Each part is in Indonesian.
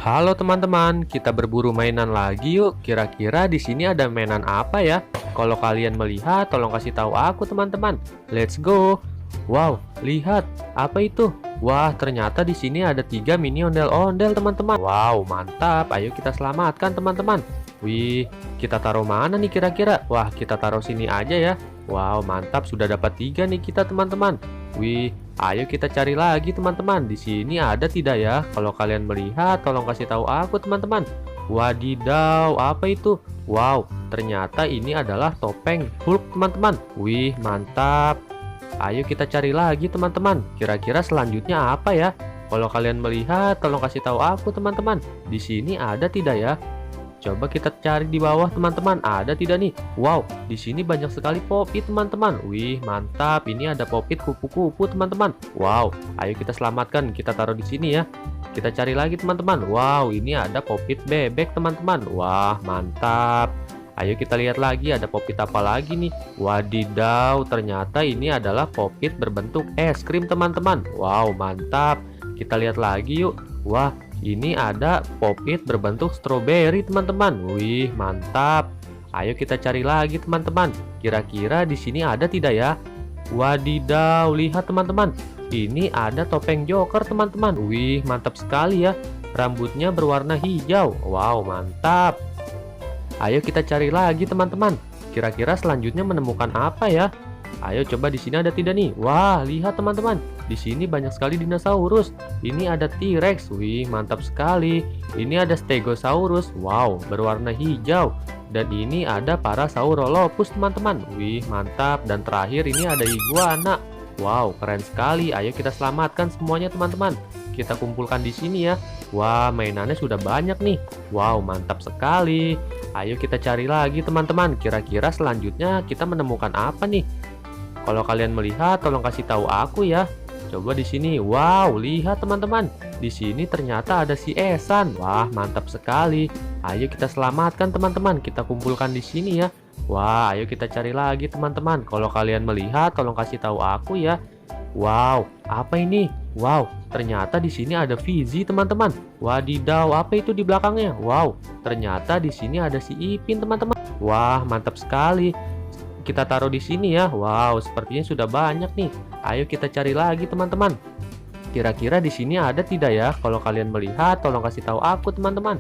Halo teman-teman, kita berburu mainan lagi yuk. Kira-kira di sini ada mainan apa ya? Kalau kalian melihat, tolong kasih tahu aku teman-teman. Let's go. Wow, lihat apa itu? Wah, ternyata di sini ada 3 mini ondel-ondel teman-teman. Wow, mantap. Ayo kita selamatkan teman-teman. Wih, kita taruh mana nih kira-kira? Wah, kita taruh sini aja ya. Wow, mantap. Sudah dapat 3 nih kita teman-teman. Wih, ayo kita cari lagi teman-teman. Di sini ada tidak ya? Kalau kalian melihat, tolong kasih tahu aku teman-teman. Wadidaw, apa itu? Wow, ternyata ini adalah topeng Hulk teman-teman. Wih, mantap. Ayo kita cari lagi teman-teman. Kira-kira selanjutnya apa ya? Kalau kalian melihat, tolong kasih tahu aku teman-teman. Di sini ada tidak ya? Coba kita cari di bawah teman-teman. Ada tidak nih? Wow, di sini banyak sekali pop-it teman-teman. Wih, mantap. Ini ada pop-it kupu-kupu teman-teman. Wow, ayo kita selamatkan. Kita taruh di sini ya. Kita cari lagi teman-teman. Wow, ini ada pop-it bebek teman-teman. Wah, mantap. Ayo kita lihat lagi ada pop-it apa lagi nih. Wadidaw, ternyata ini adalah pop-it berbentuk es krim teman-teman. Wow, mantap. Kita lihat lagi yuk. Wah, ini ada pop-it berbentuk stroberi teman-teman. Wih, mantap. Ayo kita cari lagi teman-teman. Kira-kira di sini ada tidak ya? Wadidaw, lihat teman-teman. Ini ada topeng Joker teman-teman. Wih, mantap sekali ya. Rambutnya berwarna hijau. Wow, mantap. Ayo kita cari lagi teman-teman. Kira-kira selanjutnya menemukan apa ya? Ayo coba di sini ada tidak nih? Wah, lihat teman-teman. Di sini banyak sekali dinosaurus. Ini ada T-Rex. Wih, mantap sekali. Ini ada Stegosaurus. Wow, berwarna hijau. Dan ini ada Parasaurolophus teman-teman. Wih, mantap. Dan terakhir ini ada iguana. Wow, keren sekali. Ayo kita selamatkan semuanya teman-teman. Kita kumpulkan di sini ya. Wah, mainannya sudah banyak nih. Wow, mantap sekali. Ayo kita cari lagi teman-teman. Kira-kira selanjutnya kita menemukan apa nih? Kalau kalian melihat, tolong kasih tahu aku ya. Coba di sini. Wow, lihat teman-teman. Di sini ternyata ada si Esan. Wah, mantap sekali. Ayo kita selamatkan teman-teman. Kita kumpulkan di sini ya. Wah, ayo kita cari lagi teman-teman. Kalau kalian melihat, tolong kasih tahu aku ya. Wow, apa ini? Wow, ternyata di sini ada Fizi teman-teman. Wadidaw, apa itu di belakangnya? Wow, ternyata di sini ada si Ipin teman-teman. Wah, mantap sekali. Kita taruh di sini ya. Wow, sepertinya sudah banyak nih. Ayo kita cari lagi teman-teman. Kira-kira di sini ada tidak ya? Kalau kalian melihat, tolong kasih tahu aku teman-teman.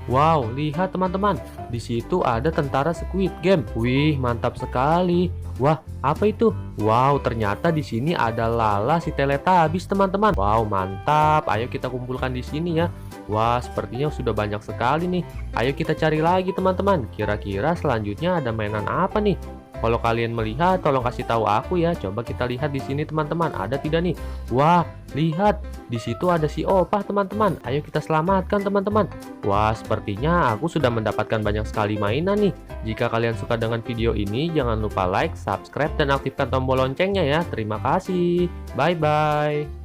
Wow, lihat teman-teman. Di situ ada tentara Squid Game. Wih, mantap sekali. Wah, apa itu? Wow, ternyata di sini ada Lala si Teletubbies teman-teman. Wow, mantap. Ayo kita kumpulkan di sini ya. Wah, sepertinya sudah banyak sekali nih. Ayo kita cari lagi teman-teman. Kira-kira selanjutnya ada mainan apa nih? Kalau kalian melihat, tolong kasih tahu aku ya. Coba kita lihat di sini teman-teman. Ada tidak nih? Wah, lihat. Di situ ada si Opah teman-teman. Ayo kita selamatkan teman-teman. Wah, sepertinya aku sudah mendapatkan banyak sekali mainan nih. Jika kalian suka dengan video ini, jangan lupa like, subscribe, dan aktifkan tombol loncengnya ya. Terima kasih. Bye-bye.